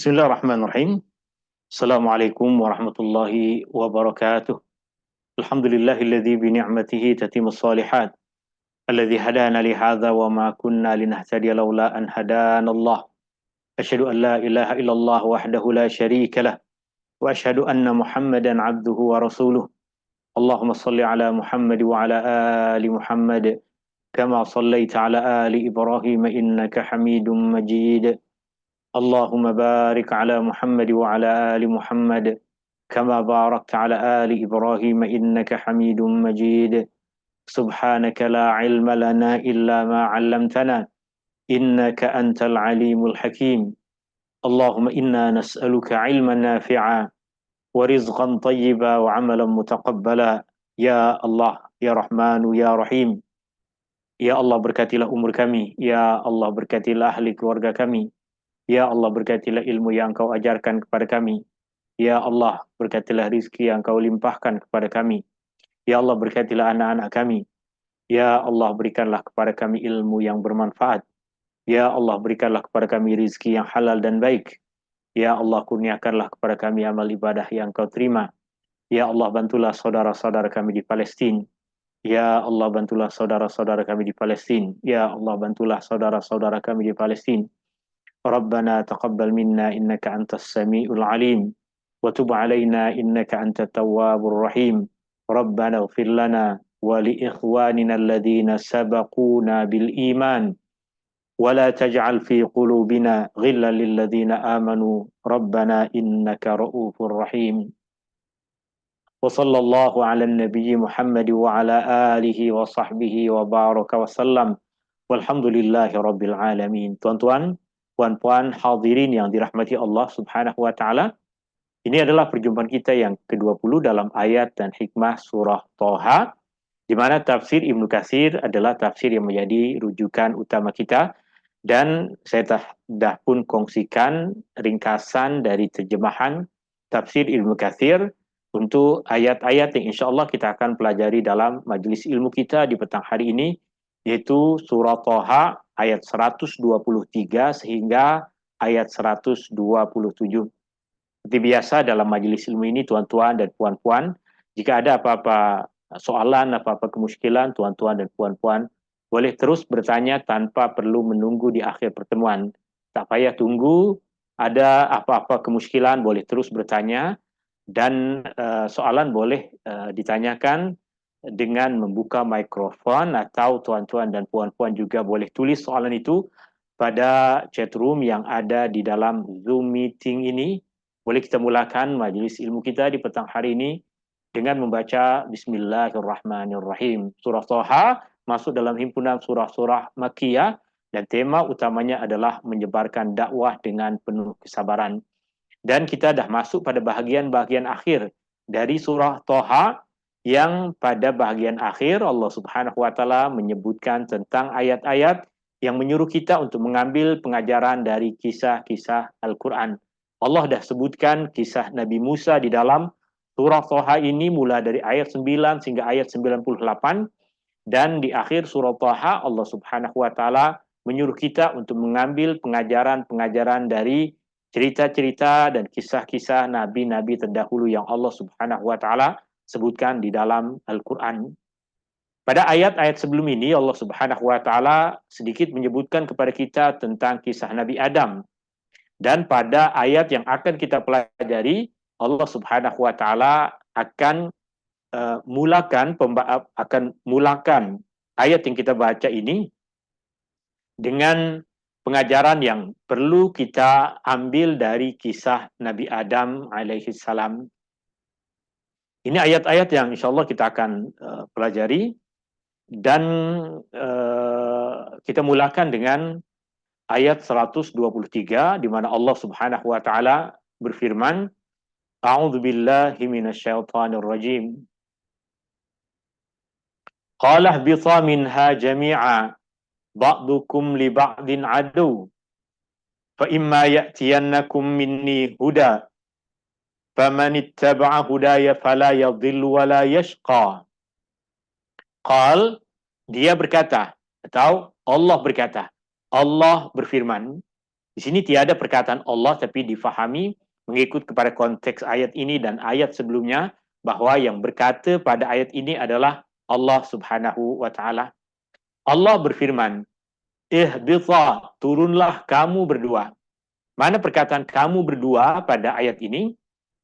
Bismillahirrahmanirrahim. Assalamualaikum warahmatullahi wabarakatuh. Alhamdulillahilladzi bi ni'matihi tatimmus shalihat. Alladzi hadana li hadza wa ma kunna linahtadiya laula an hadanallah. Asyhadu an la ilaha illallah wahdahu la syarika lah wa asyhadu anna Muhammadan abduhu wa rasuluh. Allahumma shalli ala Muhammad wa ala ali Muhammad kama shallaita ala ali Ibrahim innaka Hamidum Majid. Allahumma barik ala Muhammad wa ala ali Muhammad kama barakta ala ali Ibrahim innaka Hamidum Majid. Subhanaka la ilma lana illa ma 'allamtana innaka antal alimul hakim. Allahumma inna nas'aluka ilman nafi'a wa rizqan tayyiba wa 'amalan mutaqabbala. Ya Allah, ya Rahmanu, ya Rahim. Ya Allah, berkatilah umur kami. Ya Allah, berkatilah ahli keluarga kami. Ya Allah, berkatilah ilmu yang Kau ajarkan kepada kami. Ya Allah, berkatilah rizki yang Kau limpahkan kepada kami. Ya Allah, berkatilah anak-anak kami. Ya Allah, berikanlah kepada kami ilmu yang bermanfaat. Ya Allah, berikanlah kepada kami rizki yang halal dan baik. Ya Allah, kurniakanlah kepada kami amal ibadah yang Kau terima. Ya Allah, bantulah saudara-saudara kami di Palestina. Ya Allah, bantulah saudara-saudara kami di Palestina. Ya Allah, bantulah saudara-saudara kami di Palestina. Rabbana taqabbal minna innaka antas samiul alim wa tub alaina innaka antat tawwabur rahim. Rabbana ighfir lana wa li ikhwanina alladhina sabaquna bil iman wa la taj'al fi qulubina ghillan lil ladzina amanu rabbana innaka ra'ufur rahim. Wa sallallahu ala nabiyyi Muhammad wa ala alihi wa sahbihi wa baraka wa sallam. Walhamdulillahi rabbil alamin. Tuan-tuan, puan-puan hadirin yang dirahmati Allah Subhanahu wa taala. Ini adalah perjumpaan kita yang ke-20 dalam ayat dan hikmah surah Thaha, di mana tafsir Ibnu Katsir adalah tafsir yang menjadi rujukan utama kita, dan saya dah pun kongsikan ringkasan dari terjemahan tafsir Ibnu Katsir untuk ayat-ayat yang insya Allah kita akan pelajari dalam majelis ilmu kita di petang hari ini, yaitu surah Thaha ayat 123 sehingga ayat 127. Seperti biasa dalam majelis ilmu ini, tuan-tuan dan puan-puan, jika ada apa-apa soalan, apa-apa kemusykilan, tuan-tuan dan puan-puan boleh terus bertanya tanpa perlu menunggu di akhir pertemuan. Tak payah tunggu, ada apa-apa kemusykilan boleh terus bertanya, dan soalan boleh ditanyakan dengan membuka mikrofon, atau tuan-tuan dan puan-puan juga boleh tulis soalan itu pada chat room yang ada di dalam Zoom meeting ini. Boleh kita mulakan majelis ilmu kita di petang hari ini dengan membaca Bismillahirrahmanirrahim. Surah Thaha masuk dalam himpunan surah-surah Makkiyah dan tema utamanya adalah menyebarkan dakwah dengan penuh kesabaran. Dan kita dah masuk pada bahagian-bahagian akhir dari surah Thaha, yang pada bahagian akhir Allah Subhanahu wa taala menyebutkan tentang ayat-ayat yang menyuruh kita untuk mengambil pengajaran dari kisah-kisah Al-Qur'an. Allah dah sebutkan kisah Nabi Musa di dalam surah Thaha ini, mulai dari ayat 9 hingga ayat 98, dan di akhir surah Thaha Allah Subhanahu wa taala menyuruh kita untuk mengambil pengajaran-pengajaran dari cerita-cerita dan kisah-kisah nabi-nabi terdahulu yang Allah Subhanahu wa taala sebutkan di dalam Al-Quran. Pada ayat-ayat sebelum ini Allah Subhanahu wa taala sedikit menyebutkan kepada kita tentang kisah Nabi Adam. Dan pada ayat yang akan kita pelajari, Allah Subhanahu wa taala akan mulakan ayat yang kita baca ini dengan pengajaran yang perlu kita ambil dari kisah Nabi Adam alaihi salam. Ini ayat-ayat yang insya Allah kita akan pelajari, dan kita mulakan dengan ayat 123 di mana Allah Subhanahu wa taala berfirman, A'udzu billahi minasyaitonir rajim. Qala ihbita minha jami'a ba'dukum li ba'din adu fa imma ya'tiyannakum minni huda faman ittaba'a hudaya fala yadhillu wa la yashqa. Qal, dia berkata, atau Allah berkata, Allah berfirman. Di Di sini tiada perkataan Allah, tapi difahami mengikut kepada konteks ayat ini dan ayat sebelumnya, bahwa yang berkata pada ayat ini adalah Allah Subhanahu wa taala. Allah berfirman, "Ihbita, turunlah kamu berdua." Mana perkataan kamu berdua pada ayat ini?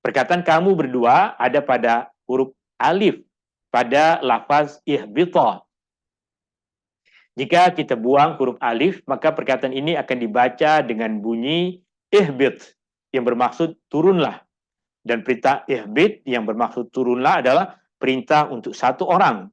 Perkataan kamu berdua ada pada huruf alif pada lafaz ihbita. Jika kita buang huruf alif, maka perkataan ini akan dibaca dengan bunyi ihbit, yang bermaksud turunlah. Dan perintah ihbit yang bermaksud turunlah adalah perintah untuk satu orang.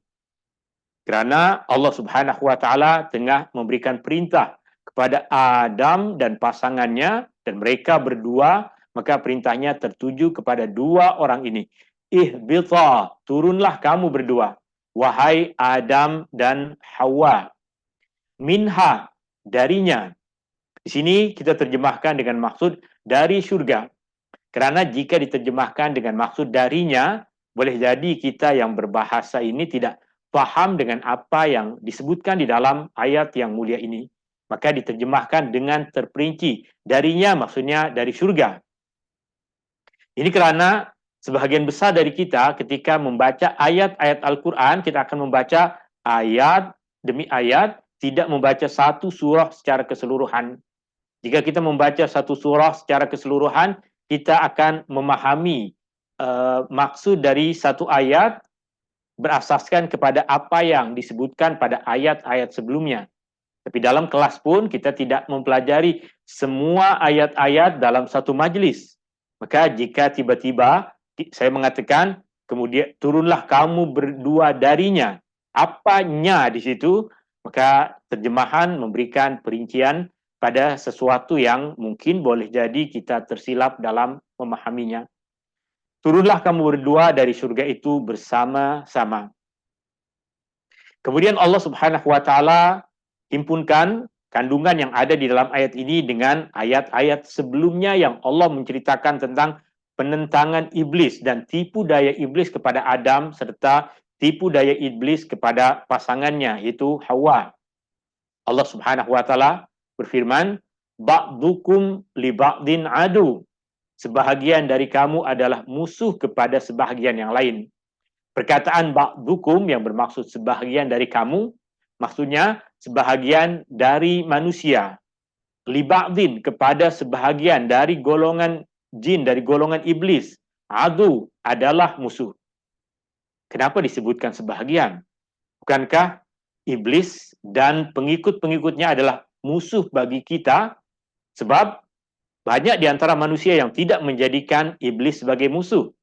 Kerana Allah Subhanahu wa taala tengah memberikan perintah kepada Adam dan pasangannya, dan mereka berdua, maka perintahnya tertuju kepada dua orang ini. Ihbita, turunlah kamu berdua, wahai Adam dan Hawa. Minha, darinya. Di sini kita terjemahkan dengan maksud dari syurga. Kerana jika diterjemahkan dengan maksud darinya, boleh jadi kita yang berbahasa ini tidak faham dengan apa yang disebutkan di dalam ayat yang mulia ini. Maka diterjemahkan dengan terperinci. Darinya maksudnya dari syurga. Ini kerana sebahagian besar dari kita ketika membaca ayat-ayat Al-Quran, kita akan membaca ayat demi ayat, tidak membaca satu surah secara keseluruhan. Jika kita membaca satu surah secara keseluruhan, kita akan memahami maksud dari satu ayat berasaskan kepada apa yang disebutkan pada ayat-ayat sebelumnya. Tapi dalam kelas pun kita tidak mempelajari semua ayat-ayat dalam satu majlis. Maka jika tiba-tiba saya mengatakan, kemudian turunlah kamu berdua darinya, apanya di situ? Maka terjemahan memberikan perincian pada sesuatu yang mungkin boleh jadi kita tersilap dalam memahaminya. Turunlah kamu berdua dari surga itu bersama-sama. Kemudian Allah Subhanahu wa taala himpunkan kandungan yang ada di dalam ayat ini dengan ayat-ayat sebelumnya yang Allah menceritakan tentang penentangan iblis dan tipu daya iblis kepada Adam serta tipu daya iblis kepada pasangannya, yaitu Hawa. Allah Subhanahu wa taala berfirman, "Ba'dukum li ba'din adu." Sebahagian dari kamu adalah musuh kepada sebahagian yang lain. Perkataan ba'dukum yang bermaksud sebahagian dari kamu, maksudnya sebahagian dari manusia. Li ba'din, kepada sebahagian dari golongan jin, dari golongan iblis. Adu adalah musuh. Kenapa disebutkan sebahagian? Bukankah iblis dan pengikut-pengikutnya adalah musuh bagi kita? Sebab banyak di antara manusia yang tidak menjadikan iblis sebagai musuh.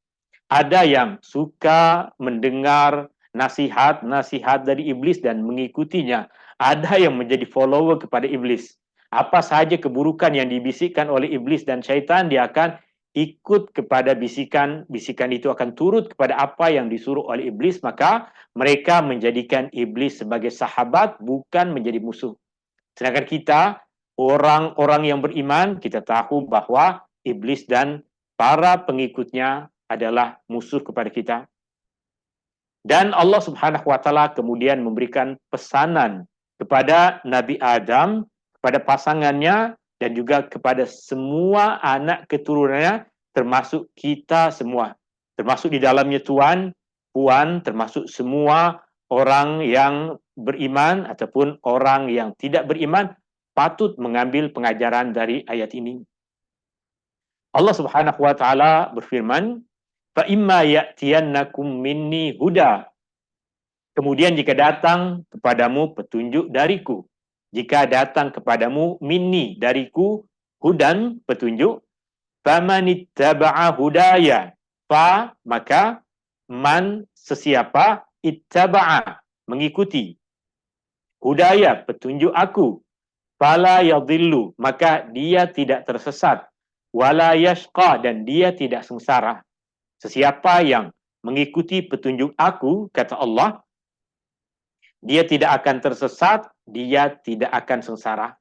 Ada yang suka mendengar nasihat-nasihat dari iblis dan mengikutinya. Ada yang menjadi follower kepada iblis. Apa sahaja keburukan yang dibisikkan oleh iblis dan syaitan, dia akan ikut kepada bisikan, bisikan itu akan turut kepada apa yang disuruh oleh iblis, maka mereka menjadikan iblis sebagai sahabat, bukan menjadi musuh. Sedangkan kita, orang-orang yang beriman, kita tahu bahwa iblis dan para pengikutnya adalah musuh kepada kita. Dan Allah Subhanahu wa taala kemudian memberikan pesanan kepada Nabi Adam, kepada pasangannya, dan juga kepada semua anak keturunannya, termasuk kita semua. Termasuk di dalamnya tuan, puan, termasuk semua orang yang beriman ataupun orang yang tidak beriman, patut mengambil pengajaran dari ayat ini. Allah Subhanahu wa taala berfirman, "Fa imma ya'tiyannakum minni huda." Kemudian jika datang kepadamu petunjuk dariku, jika datang kepadamu minni, dariku, hudan, petunjuk, famanittaba'a hudaya, fa, maka, man, sesiapa, ittaba'a, mengikuti, hudaya, petunjuk aku, fala yadhillu, maka dia tidak tersesat, wala yashqa, dan dia tidak sengsara. Sesiapa yang mengikuti petunjuk aku, kata Allah, dia tidak akan tersesat, dia tidak akan sengsara.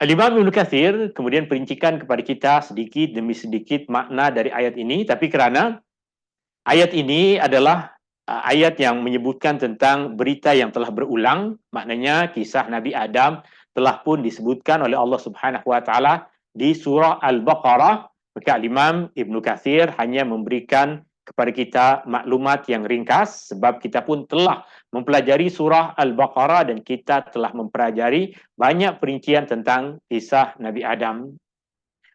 Al-Imam Ibnu Katsir kemudian perincikan kepada kita sedikit demi sedikit makna dari ayat ini, tapi kerana ayat ini adalah ayat yang menyebutkan tentang berita yang telah berulang, maknanya kisah Nabi Adam telah pun disebutkan oleh Allah Subhanahu wa taala di surah Al-Baqarah. Maka Imam Ibnu Katsir hanya memberikan kepada kita maklumat yang ringkas sebab kita pun telah mempelajari surah Al-Baqarah dan kita telah mempelajari banyak perincian tentang kisah Nabi Adam.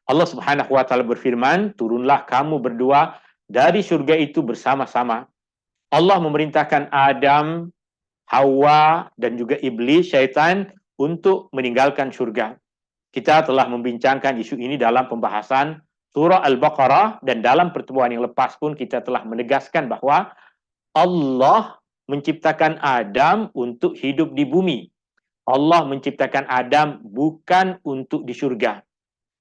Allah Subhanahu wa taala berfirman, "Turunlah kamu berdua dari syurga itu bersama-sama." Allah memerintahkan Adam, Hawa dan juga iblis, syaitan untuk meninggalkan syurga. Kita telah membincangkan isu ini dalam pembahasan surah Al-Baqarah dan dalam pertemuan yang lepas pun kita telah menegaskan bahwa Allah menciptakan Adam untuk hidup di bumi. Allah menciptakan Adam bukan untuk di syurga.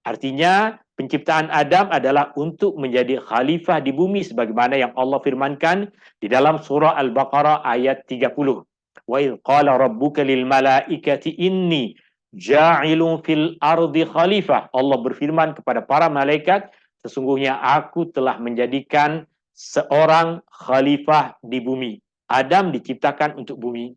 Artinya, penciptaan Adam adalah untuk menjadi khalifah di bumi sebagaimana yang Allah firmankan di dalam surah Al-Baqarah ayat 30. Wa idh qala rabbuka lil malaikati inni ja'ilun fil ardi khalifah. Allah berfirman kepada para malaikat, sesungguhnya aku telah menjadikan seorang khalifah di bumi. Adam diciptakan untuk bumi.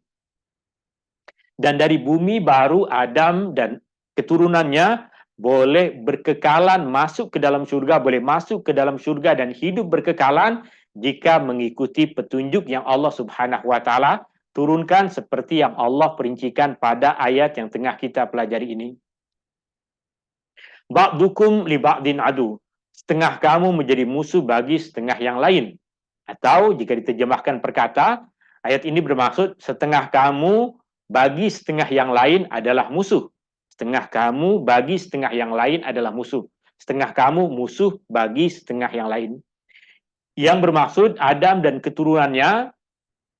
Dan dari bumi baru Adam dan keturunannya boleh berkekalan masuk ke dalam syurga, boleh masuk ke dalam syurga dan hidup berkekalan jika mengikuti petunjuk yang Allah Subhanahu wa taala turunkan seperti yang Allah perincikan pada ayat yang tengah kita pelajari ini. Ba'dukum li ba'din adu. Setengah kamu menjadi musuh bagi setengah yang lain. Atau jika diterjemahkan perkata, ayat ini bermaksud setengah kamu bagi setengah yang lain adalah musuh. Setengah kamu bagi setengah yang lain adalah musuh. Setengah kamu musuh bagi setengah yang lain. Yang bermaksud Adam dan keturunannya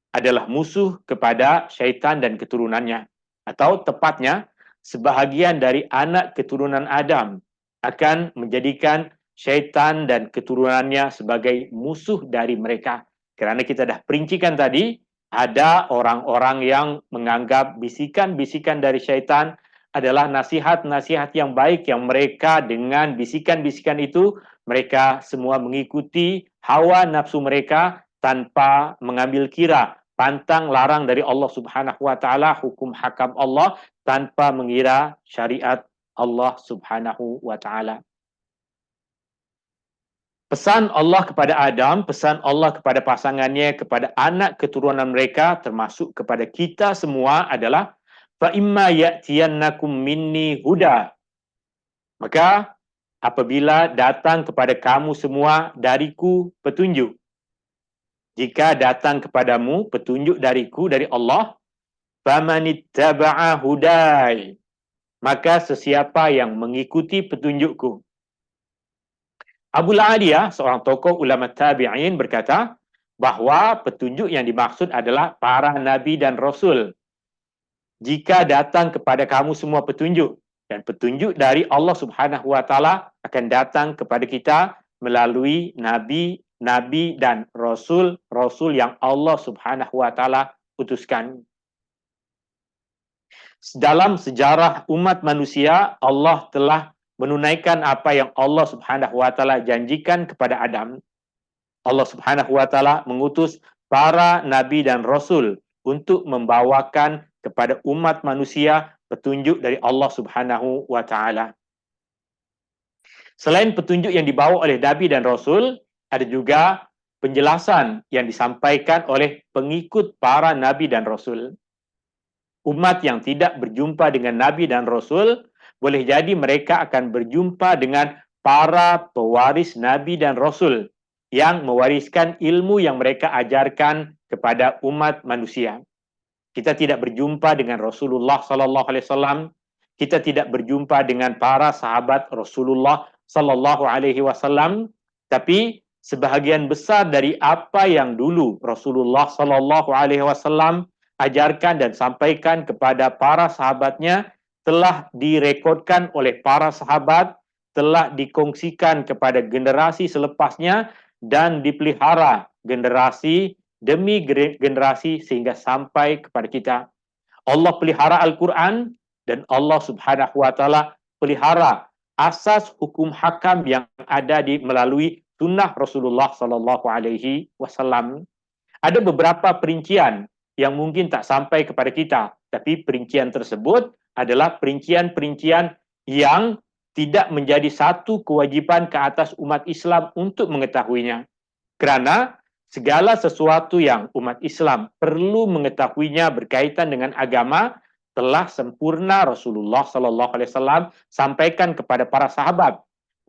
adalah musuh kepada syaitan dan keturunannya. Atau tepatnya, sebahagian dari anak keturunan Adam akan menjadikan syaitan dan keturunannya sebagai musuh dari mereka. Kerana kita dah perincikan tadi, ada orang-orang yang menganggap bisikan-bisikan dari syaitan adalah nasihat-nasihat yang baik yang mereka dengan bisikan-bisikan itu mereka semua mengikuti hawa nafsu mereka tanpa mengambil kira pantang larang dari Allah Subhanahu wa taala, hukum hakam Allah tanpa mengira syariat Allah Subhanahu wa taala. Pesan Allah kepada Adam, pesan Allah kepada pasangannya, kepada anak keturunan mereka termasuk kepada kita semua adalah fa imma ya'tiyannakum minni huda. Maka apabila datang kepada kamu semua dariku petunjuk. Jika datang kepadamu petunjuk dariku dari Allah, famanittaba'a hudai. Maka sesiapa yang mengikuti petunjukku. Abu Aliyah, seorang tokoh ulama tabi'in berkata bahawa petunjuk yang dimaksud adalah para nabi dan rasul. Jika datang kepada kamu semua petunjuk dan petunjuk dari Allah Subhanahu wa taala akan datang kepada kita melalui nabi dan rasul yang Allah Subhanahu wa taala utuskan. Dalam sejarah umat manusia, Allah telah menunaikan apa yang Allah Subhanahu wa taala janjikan kepada Adam. Allah Subhanahu wa taala mengutus para nabi dan rasul untuk membawakan kepada umat manusia petunjuk dari Allah Subhanahu wa taala. Selain petunjuk yang dibawa oleh nabi dan rasul, ada juga penjelasan yang disampaikan oleh pengikut para nabi dan rasul. Umat yang tidak berjumpa dengan nabi dan rasul, boleh jadi mereka akan berjumpa dengan para pewaris nabi dan rasul yang mewariskan ilmu yang mereka ajarkan kepada umat manusia. Kita tidak berjumpa dengan Rasulullah sallallahu alaihi wasallam, kita tidak berjumpa dengan para sahabat Rasulullah sallallahu alaihi wasallam, tapi sebahagian besar dari apa yang dulu Rasulullah sallallahu alaihi wasallam ajarkan dan sampaikan kepada para sahabatnya telah direkodkan oleh para sahabat, telah dikongsikan kepada generasi selepasnya dan dipelihara generasi demi generasi sehingga sampai kepada kita. Allah pelihara Al-Quran dan Allah Subhanahu wa taala pelihara asas hukum hakam yang ada di melalui sunnah Rasulullah sallallahu alaihi wasallam. Ada beberapa perincian yang mungkin tak sampai kepada kita, tapi perincian tersebut adalah perincian-perincian yang tidak menjadi satu kewajiban ke atas umat Islam untuk mengetahuinya. Kerana segala sesuatu yang umat Islam perlu mengetahuinya berkaitan dengan agama telah sempurna Rasulullah sallallahu alaihi wasallam sampaikan kepada para sahabat,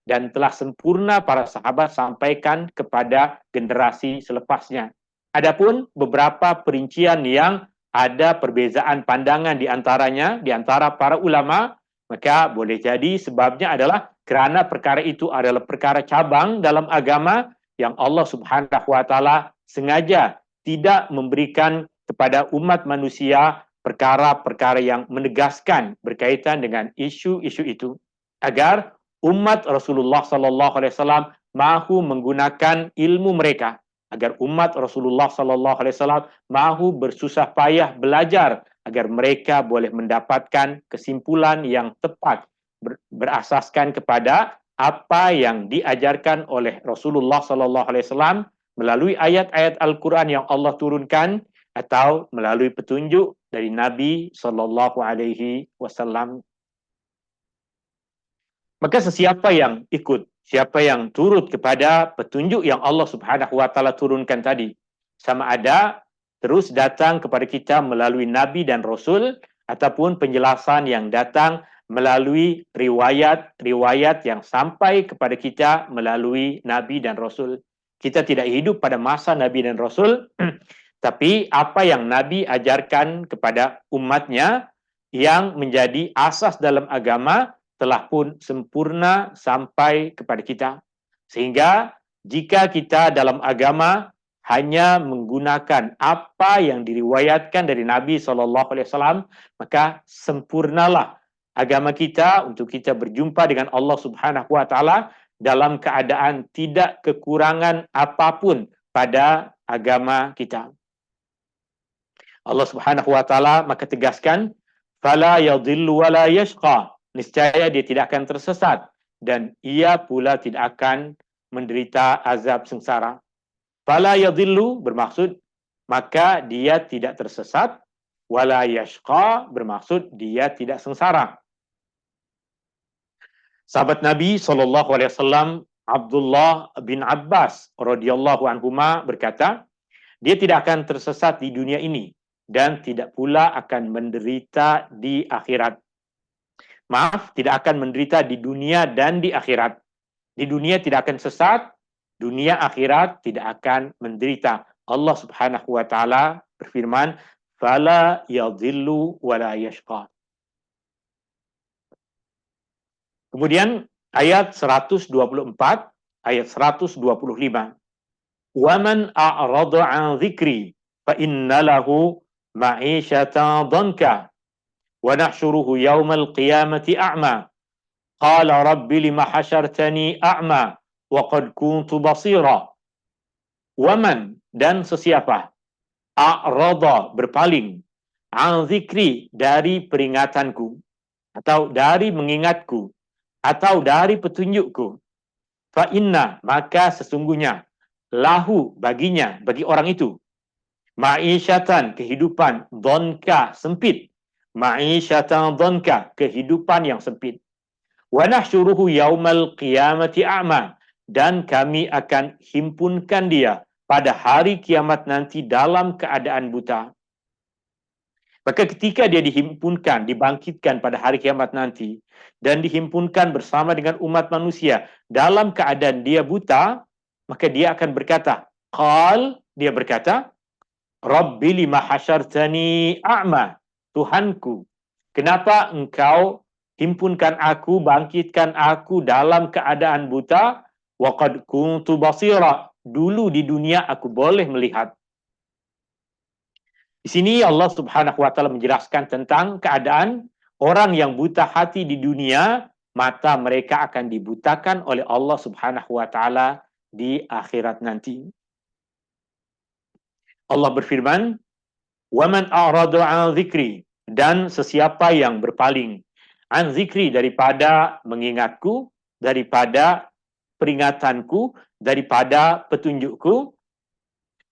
dan telah sempurna para sahabat sampaikan kepada generasi selepasnya. Adapun beberapa perincian yang ada perbezaan pandangan di antaranya, di antara para ulama, maka boleh jadi sebabnya adalah kerana perkara itu adalah perkara cabang dalam agama yang Allah Subhanahu wa taala sengaja tidak memberikan kepada umat manusia perkara-perkara yang menegaskan berkaitan dengan isu-isu itu, agar umat Rasulullah sallallahu alaihi wasallam mahu menggunakan ilmu mereka, agar umat Rasulullah sallallahu alaihi wasallam mahu bersusah payah belajar agar mereka boleh mendapatkan kesimpulan yang tepat berasaskan kepada apa yang diajarkan oleh Rasulullah sallallahu alaihi wasallam melalui ayat-ayat Al-Quran yang Allah turunkan atau melalui petunjuk dari Nabi sallallahu alaihi wasallam. Maka sesiapa yang ikut, siapa yang turut kepada petunjuk yang Allah Subhanahu wa taala turunkan tadi, sama ada terus datang kepada kita melalui nabi dan rasul ataupun penjelasan yang datang melalui riwayat-riwayat yang sampai kepada kita melalui nabi dan rasul. Kita tidak hidup pada masa nabi dan rasul, tapi apa yang nabi ajarkan kepada umatnya yang menjadi asas dalam agama telah pun sempurna sampai kepada kita. Sehingga jika kita dalam agama hanya menggunakan apa yang diriwayatkan dari Nabi SAW, maka sempurnalah agama kita untuk kita berjumpa dengan Allah Subhanahu wa taala dalam keadaan tidak kekurangan apapun pada agama kita. Allah Subhanahu wa taala maka tegaskan, fala yadhillu wa la yashqa. Niscaya dia tidak akan tersesat dan ia pula tidak akan menderita azab sengsara. Fala yadhillu bermaksud maka dia tidak tersesat, wala yashqa bermaksud dia tidak sengsara. Sahabat Nabi SAW Abdullah bin Abbas radhiyallahu anhuma berkata, dia tidak akan tersesat di dunia ini dan tidak pula akan menderita di akhirat. Maaf, tidak akan menderita di dunia dan di akhirat. Di dunia tidak akan sesat, dunia akhirat tidak akan menderita. Allah Subhanahu wa taala berfirman, "Fala yadhillu wa la yashqa." Kemudian ayat 124, ayat 125. "Wa man a'rada 'an dzikri fa inna lahu ma'isyatan dhanka wa nahsyuruhu yaumal qiyamati a'ma. Qala rabbi lima hasyartani a'ma wa qad kuntu basira." Waman dan sesiapa a'rada berpaling an zikri dari peringatanku atau dari mengingatku atau dari petunjukku, fa inna maka sesungguhnya lahu baginya, bagi orang itu, ma'isyatan kehidupan dhanka sempit, ma'isyatan dhanka kehidupan yang sempit, wa nahsyuruhu yaumal qiyamati a'ma dan kami akan himpunkan dia pada hari kiamat nanti dalam keadaan buta. Maka ketika dia dihimpunkan, dibangkitkan pada hari kiamat nanti dan dihimpunkan bersama dengan umat manusia dalam keadaan dia buta, maka dia akan berkata, dia berkata, Rabbi lima hasyartani a'ma, Tuhanku, kenapa engkau himpunkan aku, bangkitkan aku dalam keadaan buta, wa qad kuntu basira, dulu di dunia aku boleh melihat. Di sini Allah Subhanahu wa taala menjelaskan tentang keadaan orang yang buta hati di dunia, mata mereka akan dibutakan oleh Allah Subhanahu wa taala di akhirat nanti. Allah berfirman, "Wa man a'rada 'an dzikri," dan sesiapa yang berpaling an zikri daripada mengingatku, daripada peringatanku, daripada petunjukku.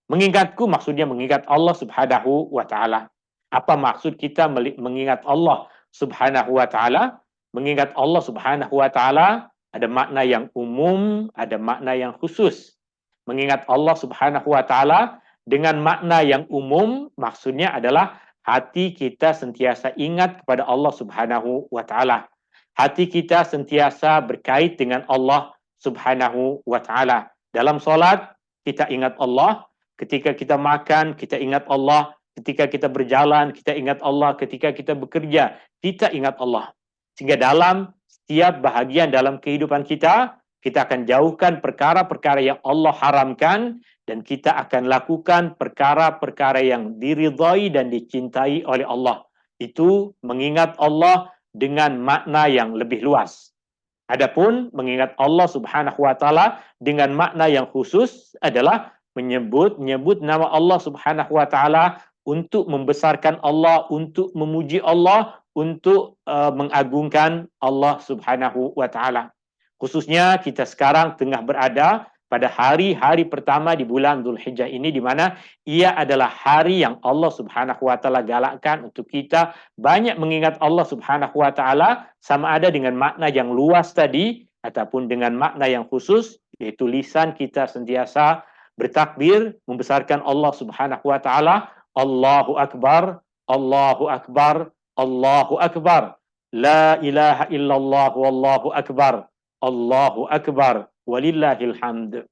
Mengingatku maksudnya mengingat Allah Subhanahu wa taala. Apa maksud kita mengingat Allah Subhanahu wa taala. Mengingat Allah Subhanahu wa taala ada makna yang umum, ada makna yang khusus. Mengingat Allah Subhanahu wa taala dengan makna yang umum maksudnya adalah hati kita sentiasa ingat kepada Allah Subhanahu wa taala. Hati kita sentiasa berkait dengan Allah Subhanahu wa taala. Dalam solat kita ingat Allah, ketika kita makan kita ingat Allah, ketika kita berjalan kita ingat Allah, ketika kita bekerja kita ingat Allah. Sehingga dalam setiap bahagian dalam kehidupan kita akan jauhkan perkara-perkara yang Allah haramkan dan kita akan lakukan perkara-perkara yang diridhai dan dicintai oleh Allah. Itu mengingat Allah dengan makna yang lebih luas. Adapun mengingat Allah Subhanahu wa taala dengan makna yang khusus adalah menyebut nama Allah Subhanahu wa taala untuk membesarkan Allah, untuk memuji Allah, untuk mengagungkan Allah Subhanahu wa taala. Khususnya kita sekarang tengah berada pada hari-hari pertama di bulan Dzulhijjah ini, di mana ia adalah hari yang Allah Subhanahu wa taala galakkan untuk kita banyak mengingat Allah Subhanahu wa taala, sama ada dengan makna yang luas tadi ataupun dengan makna yang khusus, yaitu lisan kita sentiasa bertakbir membesarkan Allah Subhanahu wa taala. Allahu akbar, Allahu akbar, Allahu akbar. La ilaha illallah wallahu akbar. Allahu akbar walillahil hamd.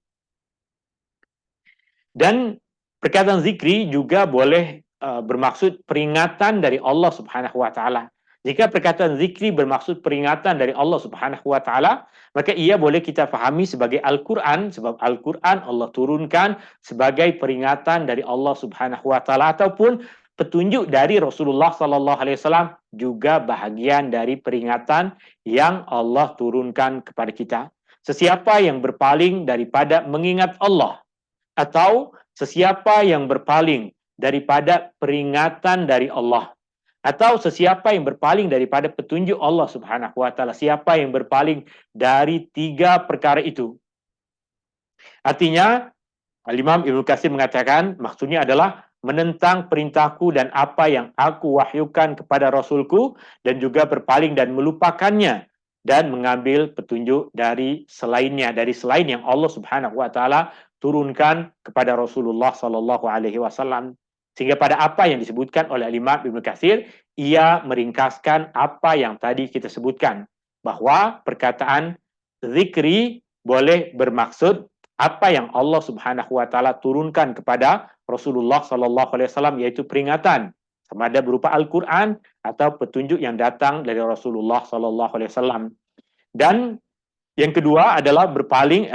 Dan perkataan zikri juga boleh bermaksud peringatan dari Allah Subhanahu wa taala. Jika perkataan zikri bermaksud peringatan dari Allah Subhanahu wa taala, maka ia boleh kita fahami sebagai Al-Qur'an, sebab Al-Qur'an Allah turunkan sebagai peringatan dari Allah Subhanahu wa taala, ataupun petunjuk dari Rasulullah sallallahu alaihi wasallam juga bahagian dari peringatan yang Allah turunkan kepada kita. Sesiapa yang berpaling daripada mengingat Allah atau sesiapa yang berpaling daripada peringatan dari Allah, atau sesiapa yang berpaling daripada petunjuk Allah Subhanahu wa taala, siapa yang berpaling dari tiga perkara itu. Artinya Al-Imam Ibnu Katsir mengatakan maksudnya adalah menentang perintahku dan apa yang aku wahyukan kepada Rasulku, dan juga berpaling dan melupakannya dan mengambil petunjuk dari selainnya, dari selain yang Allah Subhanahu wa taala turunkan kepada Rasulullah sallallahu alaihi wasallam. Sehingga pada apa yang disebutkan oleh Imam Ibnu Katsir, ia meringkaskan apa yang tadi kita sebutkan, bahwa perkataan zikri boleh bermaksud apa yang Allah Subhanahu wa taala turunkan kepada Rasulullah sallallahu alaihi wasallam, yaitu peringatan, sama ada berupa Al-Qur'an atau petunjuk yang datang dari Rasulullah sallallahu alaihi wasallam. Dan yang kedua adalah berpaling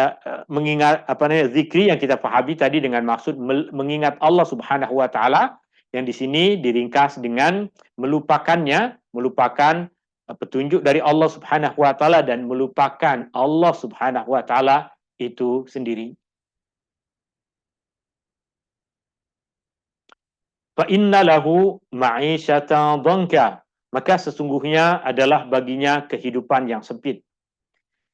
mengingat zikri yang kita pahami tadi dengan maksud mengingat Allah Subhanahu wa taala, yang di sini diringkas dengan melupakannya, melupakan petunjuk dari Allah Subhanahu wa taala dan melupakan Allah Subhanahu wa taala itu sendiri. Fa inna lahu ma'isyatan dhanka, maka sesungguhnya adalah baginya kehidupan yang sempit.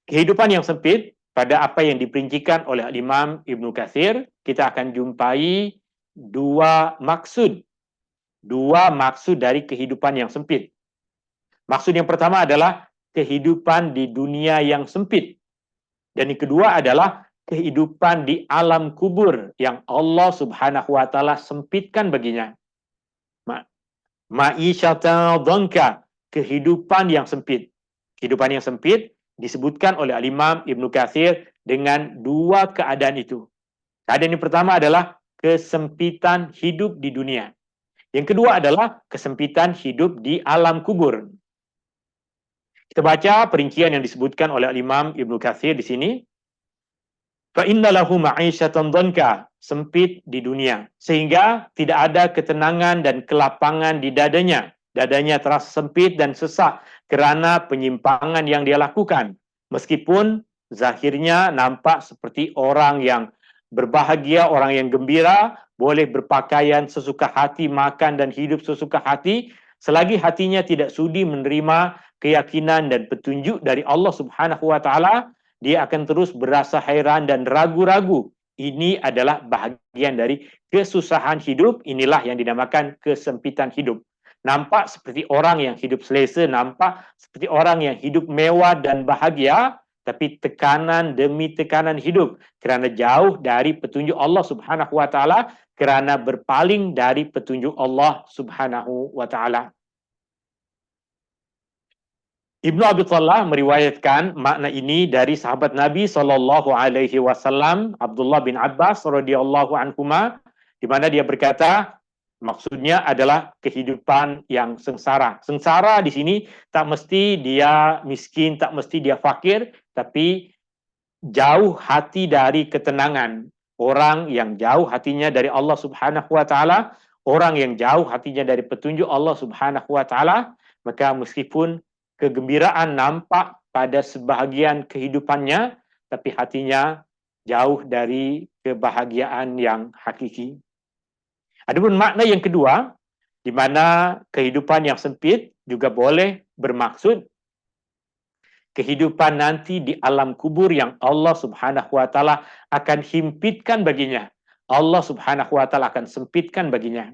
Kehidupan yang sempit pada apa yang diperincikan oleh Imam Ibnu Katsir, kita akan jumpai dua maksud dari kehidupan yang sempit. Maksud yang pertama adalah kehidupan di dunia yang sempit, dan yang kedua adalah kehidupan di alam kubur yang Allah Subhanahu wa taala sempitkan baginya. Ma'isyatan dhanka, kehidupan yang sempit. Kehidupan yang sempit disebutkan oleh Al-Imam Ibnu Katsir dengan dua keadaan itu. Keadaan yang pertama adalah kesempitan hidup di dunia. Yang kedua adalah kesempitan hidup di alam kubur. Kita baca perincian yang disebutkan oleh Al-Imam Ibnu Katsir di sini. Fa inna lahu ma'isyatan dhanka, sempit di dunia, sehingga tidak ada ketenangan dan kelapangan di dadanya. Dadanya terasa sempit dan sesak kerana penyimpangan yang dia lakukan. Meskipun zahirnya nampak seperti orang yang berbahagia, orang yang gembira, boleh berpakaian sesuka hati, makan dan hidup sesuka hati, selagi hatinya tidak sudi menerima keyakinan dan petunjuk dari Allah Subhanahu wa taala, dia akan terus berasa hairan dan ragu-ragu. Ini adalah bahagian dari kesusahan hidup, inilah yang dinamakan kesempitan hidup. nampak seperti orang yang hidup selesa, nampak seperti orang yang hidup mewah dan bahagia, tapi tekanan demi tekanan hidup kerana jauh dari petunjuk Allah Subhanahu wa taala, kerana berpaling dari petunjuk Allah Subhanahu wa taala. Ibnu Abi Tallah meriwayatkan makna ini dari sahabat Nabi sallallahu alaihi wasallam Abdullah bin Abbas radhiyallahu anhuma, di mana dia berkata, maksudnya adalah kehidupan yang sengsara. Sengsara di sini tak mesti dia miskin, tak mesti dia fakir, tapi jauh hati dari ketenangan. Orang yang jauh hatinya dari Allah Subhanahu wa taala, orang yang jauh hatinya dari petunjuk Allah Subhanahu wa taala, maka meskipun kegembiraan nampak pada sebahagian kehidupannya, tapi hatinya jauh dari kebahagiaan yang hakiki. Adapun makna yang kedua, di mana kehidupan yang sempit juga boleh bermaksud kehidupan nanti di alam kubur yang Allah Subhanahu wa taala akan himpitkan baginya. Allah Subhanahu wa taala akan sempitkan baginya.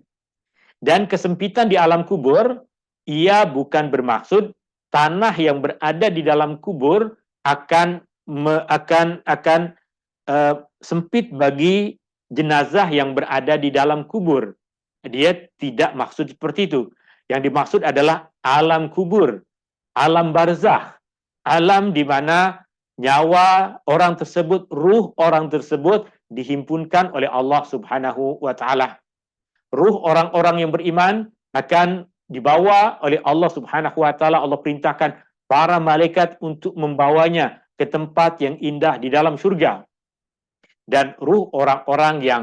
Dan kesempitan di alam kubur, ia bukan bermaksud tanah yang berada di dalam kubur akan sempit bagi jenazah yang berada di dalam kubur. Dia tidak maksud seperti itu. Yang dimaksud adalah alam kubur, alam barzakh, alam di mana nyawa orang tersebut, ruh orang tersebut dihimpunkan oleh Allah Subhanahu wa taala. Ruh orang-orang yang beriman akan dibawa oleh Allah Subhanahu wa taala. Allah perintahkan para malaikat untuk membawanya ke tempat yang indah di dalam surga. Dan ruh orang-orang yang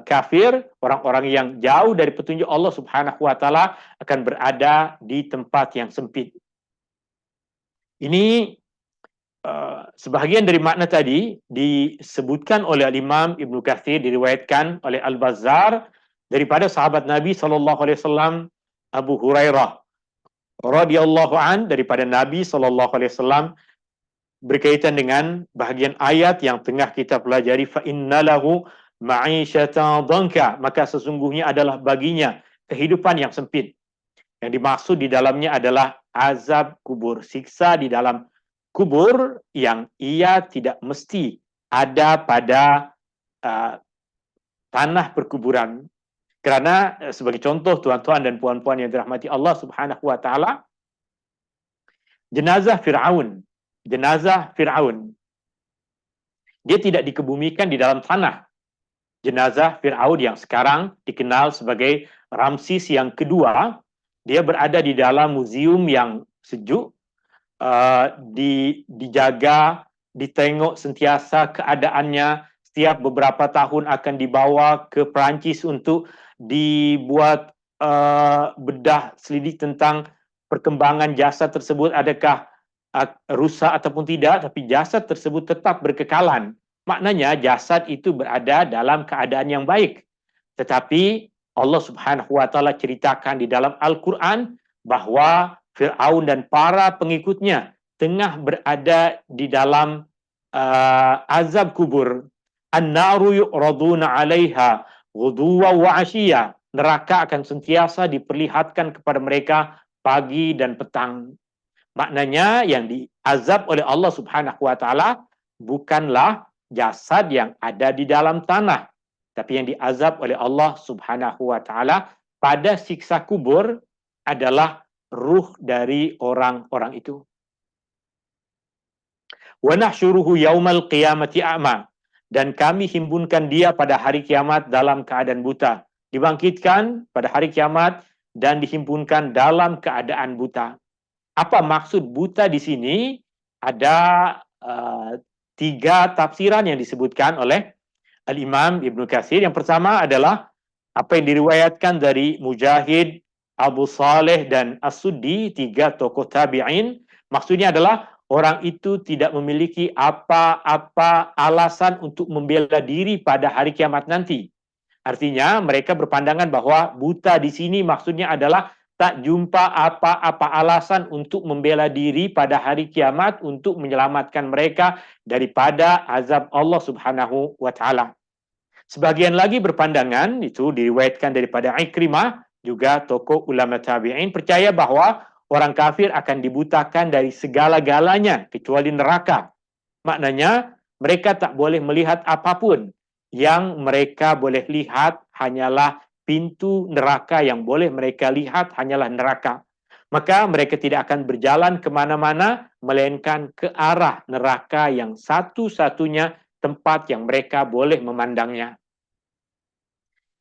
kafir, orang-orang yang jauh dari petunjuk Allah Subhanahu wa taala akan berada di tempat yang sempit. Ini sebahagian dari makna tadi disebutkan oleh Imam Ibnu Katsir, diriwayatkan oleh Al-Bazzar daripada sahabat Nabi sallallahu alaihi wasallam Abu Hurairah radhiyallahu an, daripada Nabi sallallahu alaihi wasallam, berkaitan dengan bahagian ayat yang tengah kita pelajari, fa innalahu ma'isyatan dhanka, maka sesungguhnya adalah baginya kehidupan yang sempit. Yang dimaksud di dalamnya adalah azab kubur, siksa di dalam kubur yang ia tidak mesti ada pada tanah perkuburan. Kerana sebagai contoh tuan-tuan dan puan-puan yang dirahmati Allah Subhanahu wa taala, jenazah Firaun dia tidak dikebumikan di dalam tanah. Jenazah Firaun yang sekarang dikenal sebagai Ramses yang kedua, dia berada di dalam muzium yang sejuk, dijaga, ditengok sentiasa keadaannya. Setiap beberapa tahun akan dibawa ke Perancis untuk dibuat bedah selidik tentang perkembangan jasad tersebut, adakah rusak ataupun tidak, tapi jasad tersebut tetap berkekalan. Maknanya jasad itu berada dalam keadaan yang baik. Tetapi Allah Subhanahu wa taala ceritakan di dalam Al-Quran bahawa Fir'aun dan para pengikutnya tengah berada di dalam azab kubur. An-naru yu'raduna 'alaiha ghuduwan wa 'ashiyya. Neraka akan sentiasa diperlihatkan kepada mereka pagi dan petang. Maknanya yang diazab oleh Allah Subhanahu wa taala bukanlah jasad yang ada di dalam tanah, tapi yang diazab oleh Allah Subhanahu wa taala pada siksa kubur adalah ruh dari orang-orang itu. Wa nahsyuruhu yaumal qiyamati a'ma, dan kami himpunkan dia pada hari kiamat dalam keadaan buta. Dibangkitkan pada hari kiamat dan dihimpunkan dalam keadaan buta. Apa maksud buta di sini? Ada tiga tafsiran yang disebutkan oleh Al-Imam Ibnu Katsir. Yang pertama adalah apa yang diriwayatkan dari Mujahid, Abu Saleh dan As-Suddi, tiga tokoh tabi'in. Maksudnya adalah orang itu tidak memiliki apa-apa alasan untuk membela diri pada hari kiamat nanti. Artinya mereka berpandangan bahawa buta di sini maksudnya adalah tak jumpa apa-apa alasan untuk membela diri pada hari kiamat untuk menyelamatkan mereka daripada azab Allah Subhanahu wa taala. Sebagian lagi berpandangan, itu diriwayatkan daripada Ikrimah, juga tokoh ulama tabi'in percaya bahwa orang kafir akan dibutakan dari segala-galanya kecuali neraka. Maknanya mereka tak boleh melihat apapun. Yang mereka boleh lihat hanyalah pintu neraka, yang boleh mereka lihat hanyalah neraka. Maka mereka tidak akan berjalan kemana-mana, melainkan ke arah neraka yang satu-satunya tempat yang mereka boleh memandangnya.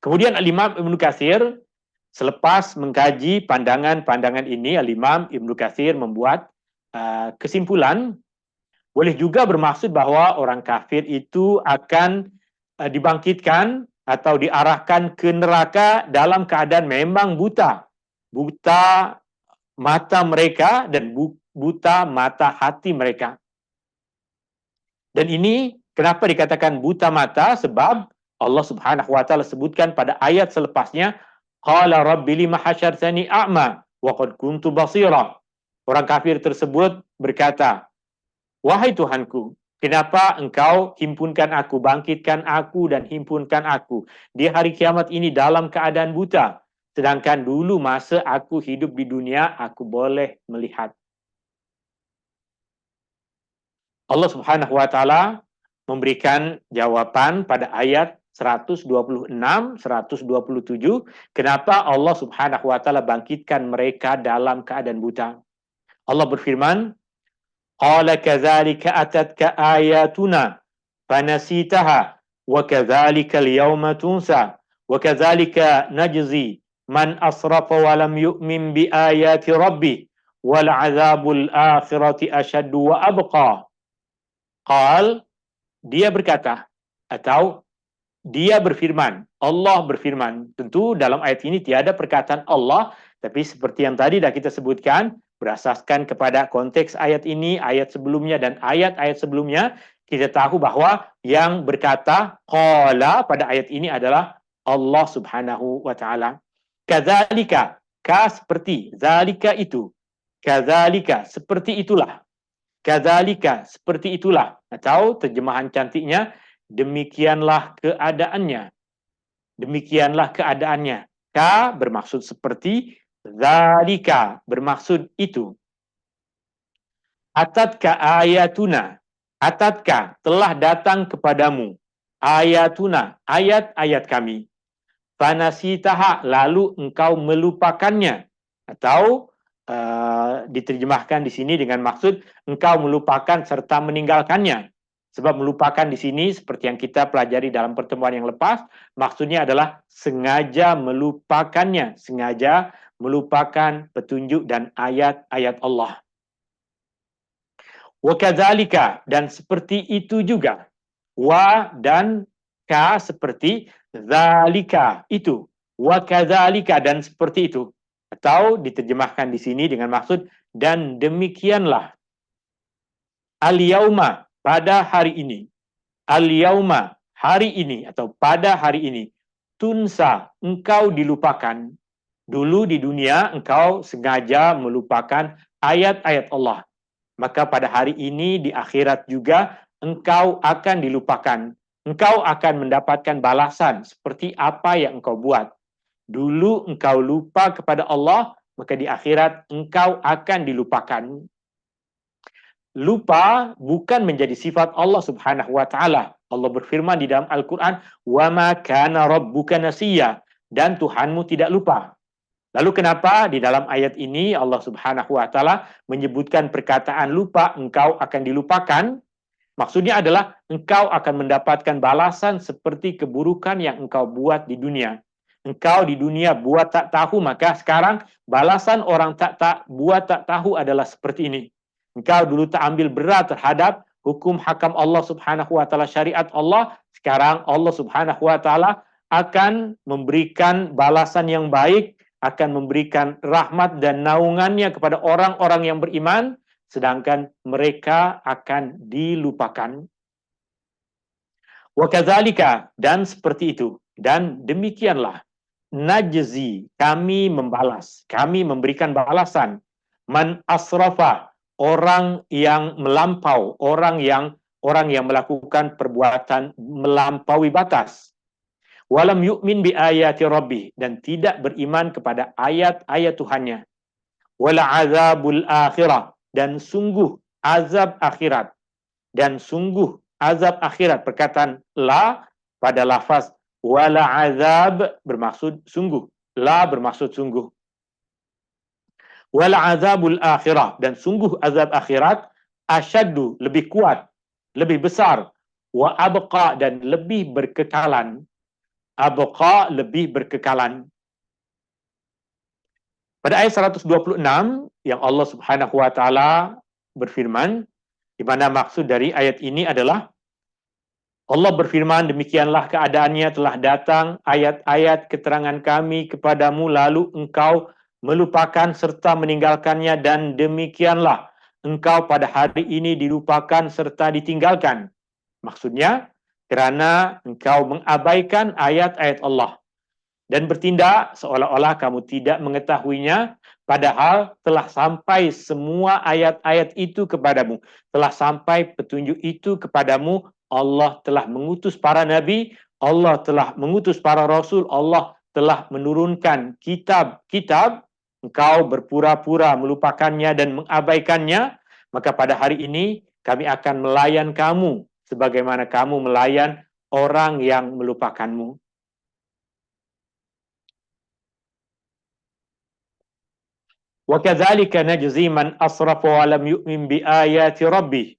Kemudian Al-Imam Ibnu Katsir, selepas mengkaji pandangan-pandangan ini, Al-Imam Ibnu Katsir membuat kesimpulan, boleh juga bermaksud bahwa orang kafir itu akan dibangkitkan atau diarahkan ke neraka dalam keadaan memang buta. Buta mata mereka dan buta mata hati mereka. Dan ini kenapa dikatakan buta mata? Sebab Allah Subhanahu wa taala sebutkan pada ayat selepasnya, qala rabbi lima hasyartani a'ma wa qad kuntu basira. Orang kafir tersebut berkata, wahai Tuhanku, kenapa engkau himpunkan aku, bangkitkan aku dan himpunkan aku di hari kiamat ini dalam keadaan buta? Sedangkan dulu masa aku hidup di dunia, aku boleh melihat. Allah Subhanahu wa taala memberikan jawaban pada ayat 126, 127, kenapa Allah Subhanahu wa taala bangkitkan mereka dalam keadaan buta. Allah berfirman, qala kadzalika atatka ayatuna fanasitaha wa kadzalika al-yawma tunsa wa kadzalika najzi man asrafa wa lam yu'min bi ayati rabbih wal 'adzabul akhirati ashaddu wa abqa. Qal, dia berkata, atau dia berfirman, Allah berfirman. Tentu dalam ayat ini tiada perkataan Allah, tapi seperti yang tadi dah kita sebutkan, berasaskan kepada konteks ayat ini, ayat sebelumnya dan ayat-ayat sebelumnya, kita tahu bahwa yang berkata qala pada ayat ini adalah Allah Subhanahu wa taala. Kadzalika, ka seperti, zalika itu. Kadzalika, seperti itulah. Kadzalika, seperti itulah. Atau terjemahan cantiknya, demikianlah keadaannya. Demikianlah keadaannya. Ka bermaksud seperti, zalika bermaksud itu. Atatka ayatuna. Atatka telah datang kepadamu. Ayatuna, ayat-ayat kami. Fanasitaha, lalu engkau melupakannya. Atau diterjemahkan di sini dengan maksud engkau melupakan serta meninggalkannya. Sebab melupakan di sini seperti yang kita pelajari dalam pertemuan yang lepas, maksudnya adalah sengaja melupakannya, sengaja melupakan petunjuk dan ayat-ayat Allah. Wa kadzalika, dan seperti itu juga. Wa dan ka seperti zalika itu. Wa kadzalika, dan seperti itu. Atau diterjemahkan di sini dengan maksud dan demikianlah. Al-yauma, pada hari ini. Al-yauma, hari ini atau pada hari ini. Tunsa, engkau dilupakan. Dulu di dunia engkau sengaja melupakan ayat-ayat Allah. Maka pada hari ini di akhirat juga engkau akan dilupakan. Engkau akan mendapatkan balasan seperti apa yang engkau buat. Dulu engkau lupa kepada Allah, maka di akhirat engkau akan dilupakan. Lupa bukan menjadi sifat Allah Subhanahu wa taala. Allah berfirman di dalam Al-Qur'an, "Wa ma kana rabbuka nasiya," dan Tuhanmu tidak lupa. Lalu kenapa di dalam ayat ini Allah Subhanahu wa taala menyebutkan perkataan lupa, engkau akan dilupakan? Maksudnya adalah engkau akan mendapatkan balasan seperti keburukan yang engkau buat di dunia. Engkau di dunia buat tak tahu, maka sekarang balasan orang tak buat tak tahu adalah seperti ini. Engkau dulu tak ambil berat terhadap hukum hakam Allah Subhanahu wa taala, syariat Allah, sekarang Allah Subhanahu wa taala akan memberikan balasan yang baik, akan memberikan rahmat dan naungannya kepada orang-orang yang beriman, sedangkan mereka akan dilupakan. Wa kadzalika, dan seperti itu, dan demikianlah. Najzi, kami membalas, kami memberikan balasan. Man asrafa, orang yang melampau, orang yang melakukan perbuatan melampaui batas. Walam yu'min bi ayati rabbih, dan tidak beriman kepada ayat-ayat Tuhannya. Wala azabul akhirah, dan sungguh azab akhirat. Dan sungguh azab akhirat, perkataan la pada lafaz wala azab bermaksud sungguh, la bermaksud sungguh. Wala azabul akhirah, dan sungguh azab akhirat, asyaddu, lebih kuat, lebih besar, wa abqa, dan lebih berkekalan. Abqa, lebih berkekalan. Pada ayat 126 yang Allah Subhanahu wa taala berfirman, di mana maksud dari ayat ini adalah Allah berfirman, demikianlah keadaannya, telah datang ayat-ayat keterangan kami kepadamu, lalu engkau melupakan serta meninggalkannya, dan demikianlah engkau pada hari ini dilupakan serta ditinggalkan. Maksudnya, kerana engkau mengabaikan ayat-ayat Allah dan bertindak seolah-olah kamu tidak mengetahuinya, padahal telah sampai semua ayat-ayat itu kepadamu, telah sampai petunjuk itu kepadamu. Allah telah mengutus para nabi, Allah telah mengutus para rasul, Allah telah menurunkan kitab-kitab, engkau berpura-pura melupakannya dan mengabaikannya, maka pada hari ini kami akan melayan kamu sebagaimana kamu melayan orang yang melupakanmu. Wa kadzalika najzi man asrafa wa lam yu'min bi ayati rabbih.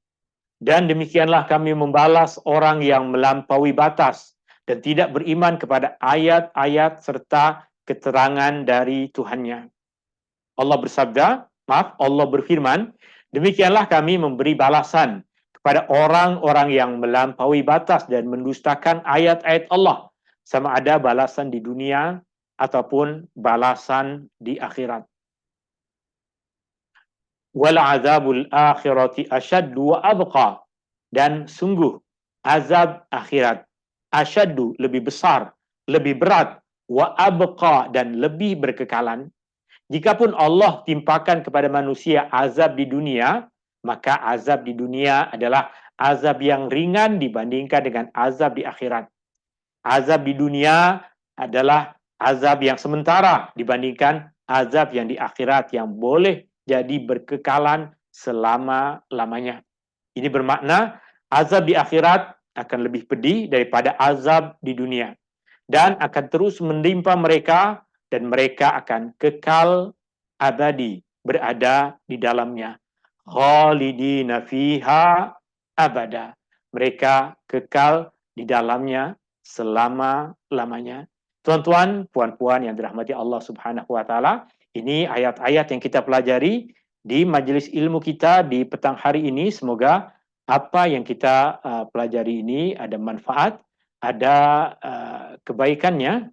Dan demikianlah kami membalas orang yang melampaui batas dan tidak beriman kepada ayat-ayat serta keterangan dari Tuhannya. Allah Allah berfirman, demikianlah kami memberi balasan kepada orang-orang yang melampaui batas dan mendustakan ayat-ayat Allah, sama ada balasan di dunia ataupun balasan di akhirat. Wal azabul akhirati asyaddu wa abqa, dan sungguh azab akhirat asyaddu, lebih besar, lebih berat, wa abqa, dan lebih berkekalan. Jikapun Allah timpakan kepada manusia azab di dunia, maka azab di dunia adalah azab yang ringan dibandingkan dengan azab di akhirat. Azab di dunia adalah azab yang sementara dibandingkan azab yang di akhirat yang boleh jadi berkekalan selama-lamanya. Ini bermakna azab di akhirat akan lebih pedih daripada azab di dunia, dan akan terus menimpa mereka, dan mereka akan kekal abadi berada di dalamnya. Khalidina fiha abada. Mereka kekal di dalamnya selama-lamanya. Tuan-tuan, puan-puan yang dirahmati Allah Subhanahu wa taala, ini ayat-ayat yang kita pelajari di majelis ilmu kita di petang hari ini. Semoga apa yang kita pelajari ini ada manfaat, ada kebaikannya.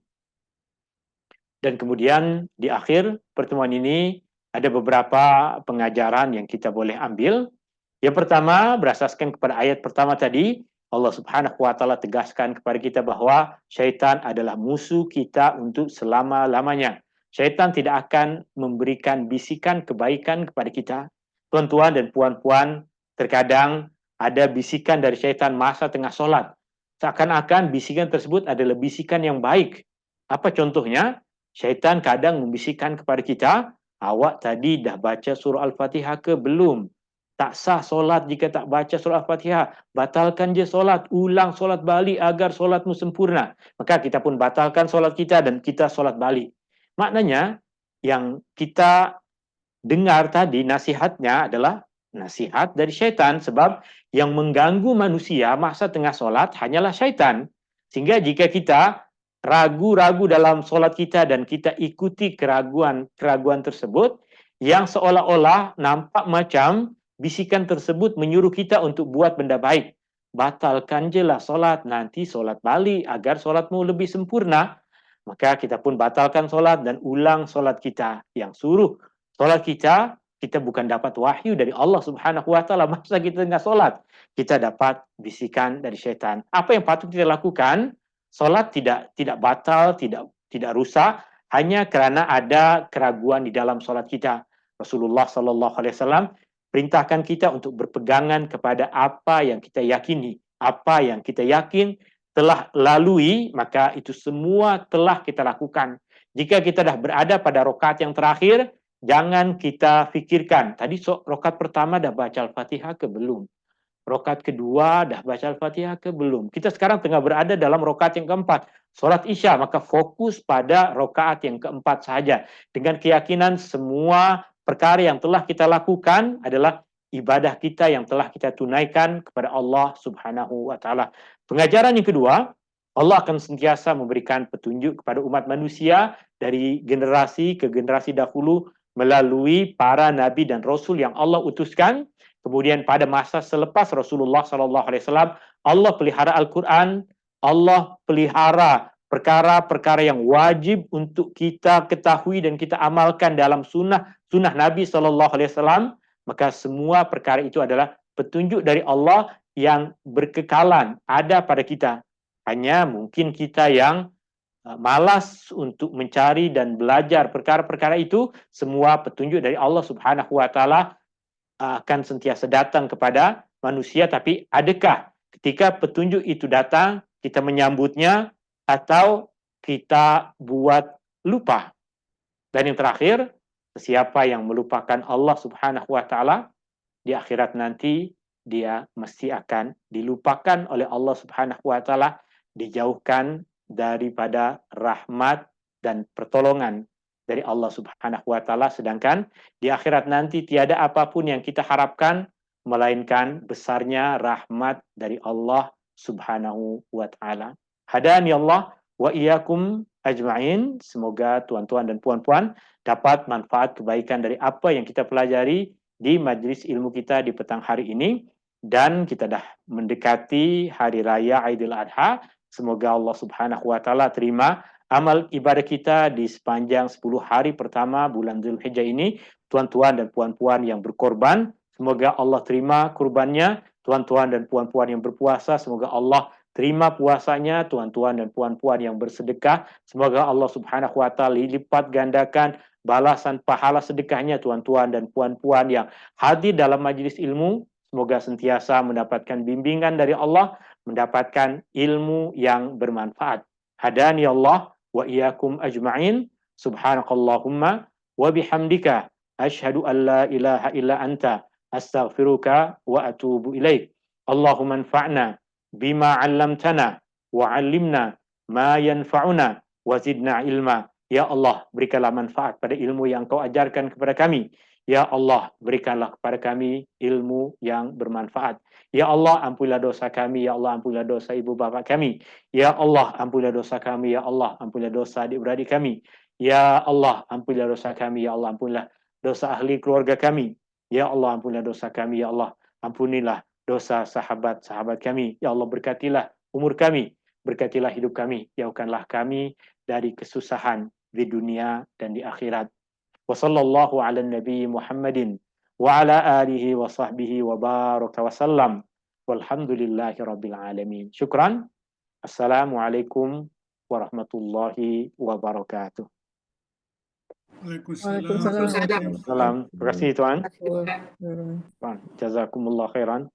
Dan kemudian di akhir pertemuan ini ada beberapa pengajaran yang kita boleh ambil. Yang pertama, berasaskan kepada ayat pertama tadi, Allah Subhanahu wa taala tegaskan kepada kita bahwa syaitan adalah musuh kita untuk selama-lamanya. Syaitan tidak akan memberikan bisikan kebaikan kepada kita. Tuan-tuan dan puan-puan, terkadang ada bisikan dari syaitan masa tengah solat. Seakan-akan bisikan tersebut adalah bisikan yang baik. Apa contohnya? Syaitan kadang membisikkan kepada kita, awak tadi dah baca surah Al-Fatihah ke belum? Tak sah solat jika tak baca surah Al-Fatihah. Batalkan je solat, ulang solat balik agar solatmu sempurna. Maka kita pun batalkan solat kita dan kita solat balik. Maknanya, yang kita dengar tadi nasihatnya adalah nasihat dari syaitan, sebab yang mengganggu manusia masa tengah solat hanyalah syaitan. Sehingga jika kita ragu-ragu dalam solat kita dan kita ikuti keraguan tersebut, yang seolah-olah nampak macam bisikan tersebut menyuruh kita untuk buat benda baik. Batalkan je lah solat, nanti solat balik agar solatmu lebih sempurna. Maka kita pun batalkan solat dan ulang solat kita. Yang suruh solat kita bukan dapat wahyu dari Allah Subhanahu wa taala masa kita tengah solat. Kita dapat bisikan dari syaitan. Apa yang patut kita lakukan? Solat tidak batal, tidak rusak, hanya kerana ada keraguan di dalam solat kita. Rasulullah sallallahu alaihi wasallam perintahkan kita untuk berpegangan kepada apa yang kita yakini. Apa yang kita yakin telah lalui, maka itu semua telah kita lakukan. Jika kita dah berada pada rakaat yang terakhir, jangan kita fikirkan, tadi rakaat pertama dah baca Al-Fatihah ke belum? Rakaat kedua dah baca Al-Fatihah ke belum? Kita sekarang tengah berada dalam rakaat yang keempat, solat Isya, maka fokus pada rakaat yang keempat saja. Dengan keyakinan semua perkara yang telah kita lakukan adalah ibadah kita yang telah kita tunaikan kepada Allah Subhanahu wa taala. Pengajaran yang kedua, Allah akan sentiasa memberikan petunjuk kepada umat manusia dari generasi ke generasi dahulu melalui para nabi dan rasul yang Allah utuskan. Kemudian pada masa selepas Rasulullah SAW, Allah pelihara Al-Quran, Allah pelihara perkara-perkara yang wajib untuk kita ketahui dan kita amalkan dalam sunnah Nabi SAW. Maka semua perkara itu adalah petunjuk dari Allah yang berkekalan ada pada kita. Hanya mungkin kita yang malas untuk mencari dan belajar perkara-perkara itu. Semua petunjuk dari Allah Subhanahu wa taala akan sentiasa datang kepada manusia, tapi adakah ketika petunjuk itu datang kita menyambutnya atau kita buat lupa? Dan yang terakhir, siapa yang melupakan Allah Subhanahu wa taala di akhirat nanti, dia mesti akan dilupakan oleh Allah Subhanahu wa taala, dijauhkan daripada rahmat dan pertolongan dari Allah Subhanahu wa taala. Sedangkan di akhirat nanti tiada apapun yang kita harapkan melainkan besarnya rahmat dari Allah Subhanahu wa taala. Hadani Allah wa iyyakum ajma'in. Semoga tuan-tuan dan puan-puan dapat manfaat kebaikan dari apa yang kita pelajari di majlis ilmu kita di petang hari ini. Dan kita dah mendekati hari raya Aidil Adha. Semoga Allah Subhanahu wa taala terima amal ibadah kita di sepanjang 10 hari pertama bulan Zulhijjah ini. Tuan-tuan dan puan-puan yang berkorban, semoga Allah terima kurbannya. Tuan-tuan dan puan-puan yang berpuasa, semoga Allah terima puasanya. Tuan-tuan dan puan-puan yang bersedekah, semoga Allah Subhanahu wa taala lipat gandakan balasan pahala sedekahnya. Tuan-tuan dan puan-puan yang hadir dalam majlis ilmu, semoga sentiasa mendapatkan bimbingan dari Allah, mendapatkan ilmu yang bermanfaat. Hadani Allah wa iyyakum ajma'in. Subhanakallahumma wa bihamdika asyhadu an la ilaha illa anta astaghfiruka wa atubu ilaik. Allahumma anfa'na bima 'allamtana wa 'allimna ma yanfa'una wa zidna ilma. Ya Allah, berikanlah manfaat pada ilmu yang Kau ajarkan kepada kami. Ya Allah, berikanlah kepada kami ilmu yang bermanfaat. Ya Allah, ampunilah dosa kami. Ya Allah, ampunilah dosa ibu bapa kami. Ya Allah, ampunilah dosa kami. Ya Allah, ampunilah dosa adik-beradik kami. Ya Allah, ampunilah dosa kami. Ya Allah, ampunilah dosa ahli keluarga kami. Ya Allah, ampunilah dosa kami. Ya Allah, ampunilah dosa sahabat-sahabat kami. Ya Allah, berkatilah umur kami. Berkatilah hidup kami. Jauhkanlah kami dari kesusahan di dunia dan di akhirat. Wa sallallahu ala nabi Muhammadin wa ala alihi wa sahbihi wa baraka wa sallam. Walhamdulillahi rabbil alamin. Syukran. Assalamualaikum warahmatullahi wabarakatuh. Waalaikumsalam. Waalaikumsalam. Salam. Terima kasih tuan. Terima kasih. Jazakumullah khairan.